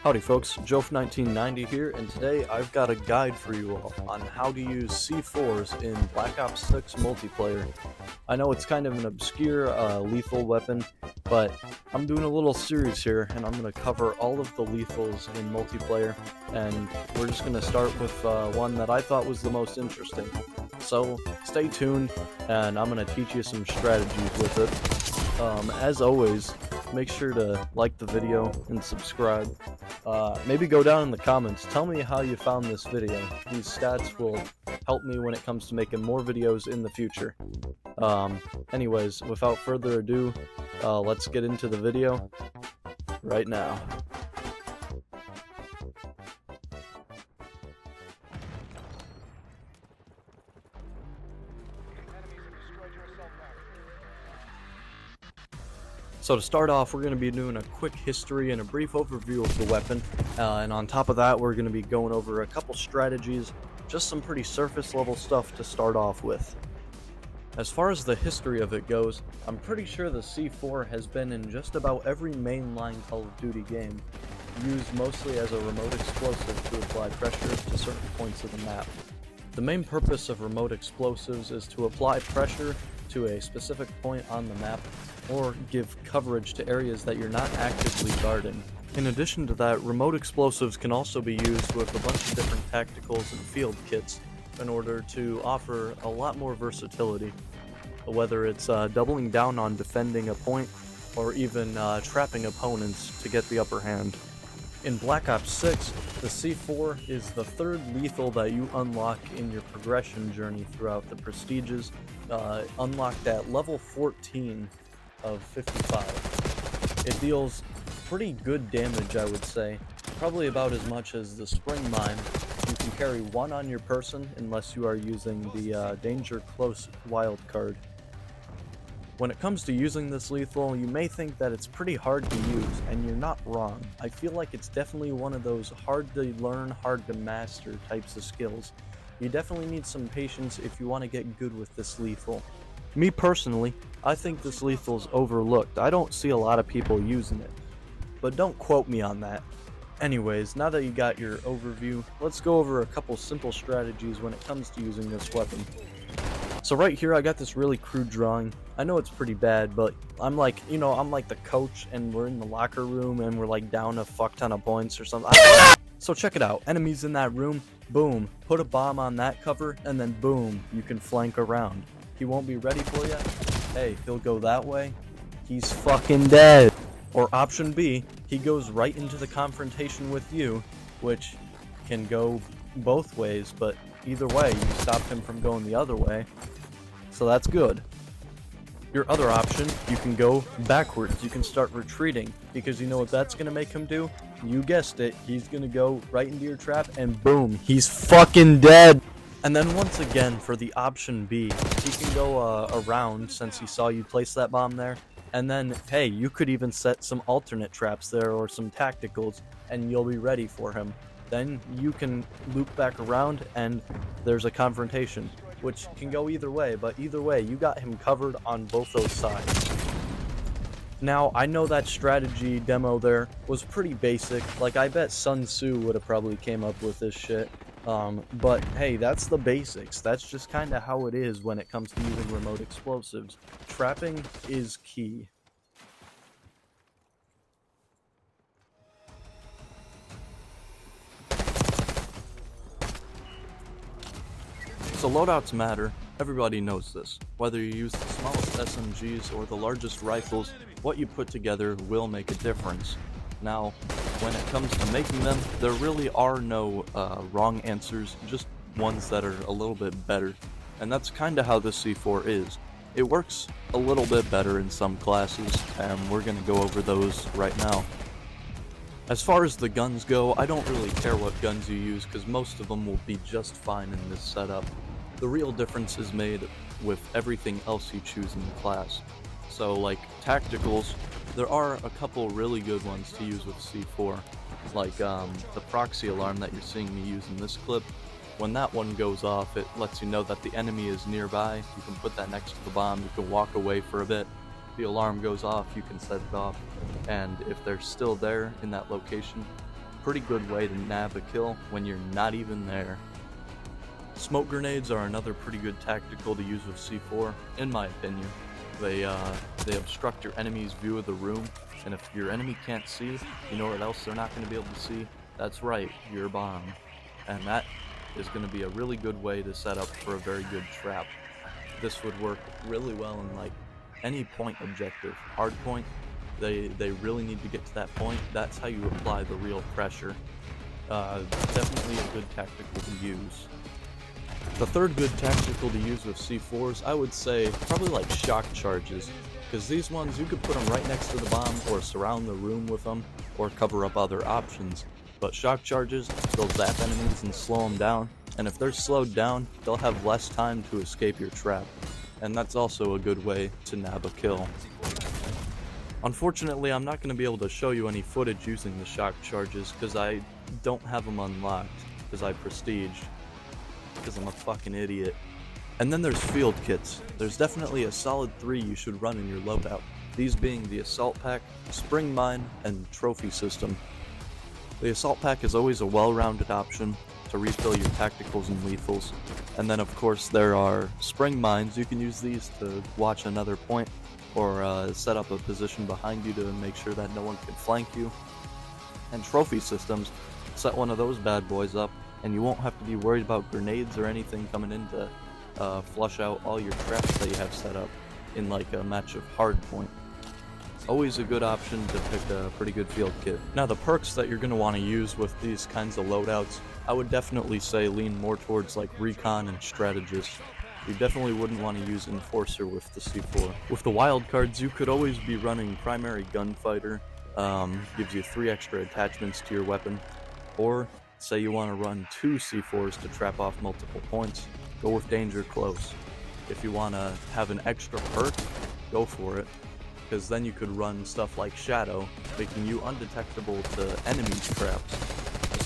Howdy folks, JOEPH1990 here, and today I've got a guide for you all on how to use C4s in Black Ops 6 multiplayer. I know it's kind of an obscure, lethal weapon, but I'm doing a little series here, and I'm going to cover all of the lethals in multiplayer, and we're just going to start with one that I thought was the most interesting. So, stay tuned, and I'm going to teach you some strategies with it. As always, make sure to like the video and subscribe. Maybe go down in the comments, tell me how you found this video. These stats will help me when it comes to making more videos in the future. Anyways, without further ado, let's get into the video right now. So to start off, we're going to be doing a quick history and a brief overview of the weapon, and on top of that we're going to be going over a couple strategies, just some pretty surface level stuff to start off with. As far as the history of it goes, I'm pretty sure the C4 has been in just about every mainline Call of Duty game, used mostly as a remote explosive to apply pressure to certain points of the map. The main purpose of remote explosives is to apply pressure to a specific point on the map, or give coverage to areas that you're not actively guarding. In addition to that, remote explosives can also be used with a bunch of different tacticals and field kits in order to offer a lot more versatility, whether it's doubling down on defending a point or even trapping opponents to get the upper hand. In Black Ops 6, the C4 is the third lethal that you unlock in your progression journey throughout the prestiges, unlocked at level 14 of 55. It deals pretty good damage, I would say, probably about as much as the Spring Mine. You can carry one on your person unless you are using the Danger Close wildcard. When it comes to using this lethal, you may think that it's pretty hard to use, and you're not wrong. I feel like it's definitely one of those hard to learn, hard to master types of skills. You definitely need some patience if you want to get good with this lethal. Me personally, I think this lethal's overlooked. I don't see a lot of people using it, but don't quote me on that. Anyways, now that you got your overview, let's go over a couple simple strategies when it comes to using this weapon. So right here, I got this really crude drawing. I know it's pretty bad, but I'm like, I'm like the coach, and we're in the locker room, and we're like down a fuck ton of points or something. So check it out. Enemies in that room, boom, put a bomb on that cover, and then boom, you can flank around. He won't be ready for you. Hey, he'll go that way. He's fucking dead. Or option B, he goes right into the confrontation with you, which can go both ways, but either way, you stopped him from going the other way. So that's good. Your other option, you can go backwards. You can start retreating, because you know what that's going to make him do? You guessed it. He's going to go right into your trap, and boom, he's fucking dead. And then once again, for the option B, he can go around since he saw you place that bomb there. And then, hey, you could even set some alternate traps there or some tacticals, and you'll be ready for him. Then you can loop back around, and there's a confrontation, which can go either way, but either way, you got him covered on both those sides. Now, I know that strategy demo there was pretty basic. Like, I bet Sun Tzu would have probably came up with this shit. But hey, that's the basics. That's just kind of how it is when it comes to using remote explosives. Trapping is key. So loadouts matter. Everybody knows this. Whether you use the smallest SMGs or the largest rifles, what you put together will make a difference. Now, when it comes to making them, there really are no wrong answers, just ones that are a little bit better. And that's kind of how the C4 is. It works a little bit better in some classes, and we're going to go over those right now. As far as the guns go, I don't really care what guns you use, because most of them will be just fine in this setup. The real difference is made with everything else you choose in the class. So like tacticals, there are a couple really good ones to use with C4, like the proxy alarm that you're seeing me use in this clip. When that one goes off, it lets you know that the enemy is nearby. You can put that next to the bomb, you can walk away for a bit. The alarm goes off, you can set it off, and if they're still there in that location, pretty good way to nab a kill when you're not even there. Smoke grenades are another pretty good tactical to use with C4, in my opinion. They obstruct your enemy's view of the room, and if your enemy can't see, you know what else they're not going to be able to see? That's right, your bomb. And that is going to be a really good way to set up for a very good trap. This would work really well in like any point objective. Hard point, they really need to get to that point. That's how you apply the real pressure. Definitely a good tactical to use. The third good tactical to use with C4s, I would say probably like shock charges, because these ones you could put them right next to the bomb or surround the room with them or cover up other options. But shock charges, they'll zap enemies and slow them down, and if they're slowed down, they'll have less time to escape your trap, and that's also a good way to nab a kill. Unfortunately, I'm not going to be able to show you any footage using the shock charges because I don't have them unlocked, because I prestiged. Because I'm a fucking idiot. And then there's field kits. There's definitely a solid 3 you should run in your loadout. These being the assault pack, spring mine, and trophy system. The assault pack is always a well-rounded option to refill your tacticals and lethals. And then of course there are spring mines. You can use these to watch another point or set up a position behind you to make sure that no one can flank you. And trophy systems, set one of those bad boys up and you won't have to be worried about grenades or anything coming in to flush out all your traps that you have set up in like a match of hardpoint. Always a good option to pick a pretty good field kit. Now the perks that you're going to want to use with these kinds of loadouts, I would definitely say lean more towards like recon and strategist. You definitely wouldn't want to use enforcer with the C4. With the wild cards, you could always be running primary gunfighter, gives you 3 extra attachments to your weapon, or say you want to run 2 C4s to trap off multiple points, go with danger close. If you want to have an extra perk, go for it, because then you could run stuff like shadow, making you undetectable to enemies' traps.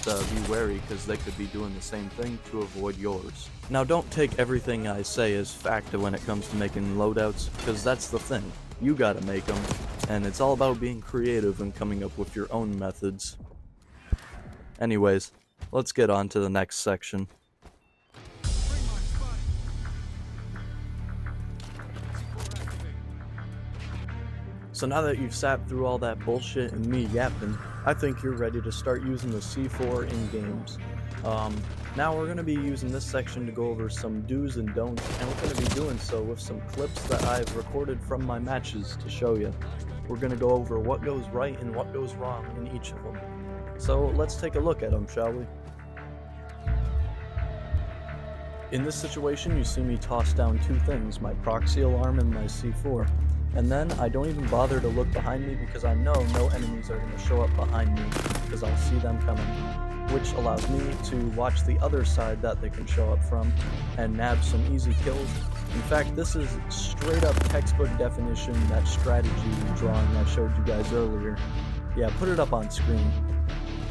Just be wary, because they could be doing the same thing to avoid yours. Now don't take everything I say as fact when it comes to making loadouts, because that's the thing. You gotta make them, and it's all about being creative and coming up with your own methods. Anyways, let's get on to the next section. So now that you've sat through all that bullshit and me yapping, I think you're ready to start using the C4 in games. Now we're going to be using this section to go over some do's and don'ts, and we're going to be doing so with some clips that I've recorded from my matches to show you. We're going to go over what goes right and what goes wrong in each of them. So let's take a look at them, shall we? In this situation, you see me toss down 2 things, my proxy alarm and my C4. And then I don't even bother to look behind me because I know no enemies are going to show up behind me because I'll see them coming, which allows me to watch the other side that they can show up from and nab some easy kills. In fact, this is straight up textbook definition, that strategy drawing I showed you guys earlier. Yeah, put it up on screen.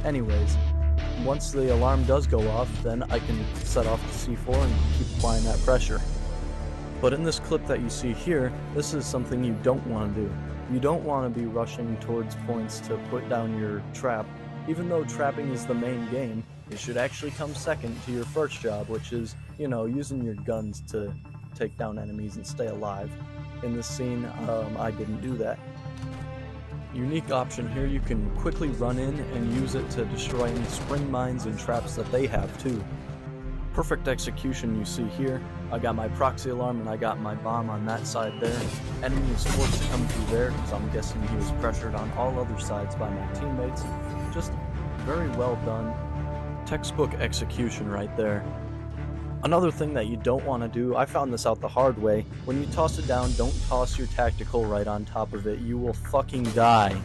Anyways, once the alarm does go off, then I can set off the C4 and keep applying that pressure. But in this clip that you see here, this is something you don't want to do. You don't want to be rushing towards points to put down your trap. Even though trapping is the main game, it should actually come second to your first job, which is, you know, using your guns to take down enemies and stay alive. In this scene, I didn't do that. Unique option here, you can quickly run in and use it to destroy any spring mines and traps that they have too. Perfect execution you see here. I got my proxy alarm and I got my bomb on that side there. Enemy was forced to come through there because I'm guessing he was pressured on all other sides by my teammates. Just very well done. Textbook execution right there. Another thing that you don't want to do, I found this out the hard way, when you toss it down, don't toss your tactical right on top of it. You will fucking die.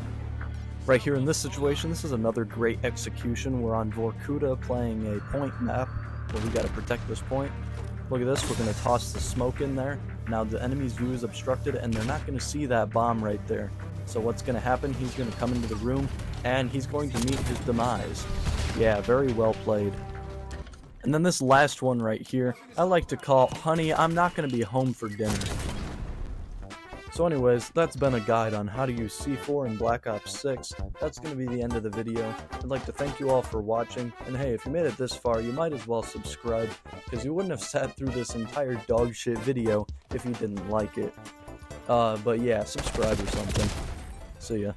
Right here in this situation, this is another great execution. We're on Vorkuta playing a point map where we got to protect this point. Look at this, we're going to toss the smoke in there. Now the enemy's view is obstructed and they're not going to see that bomb right there. So what's going to happen, he's going to come into the room and he's going to meet his demise. Yeah, very well played. And then this last one right here, I like to call, honey, I'm not going to be home for dinner. So anyways, that's been a guide on how to use C4 in Black Ops 6. That's going to be the end of the video. I'd like to thank you all for watching, and hey, if you made it this far, you might as well subscribe, because you wouldn't have sat through this entire dogshit video if you didn't like it. But yeah, subscribe or something. See ya.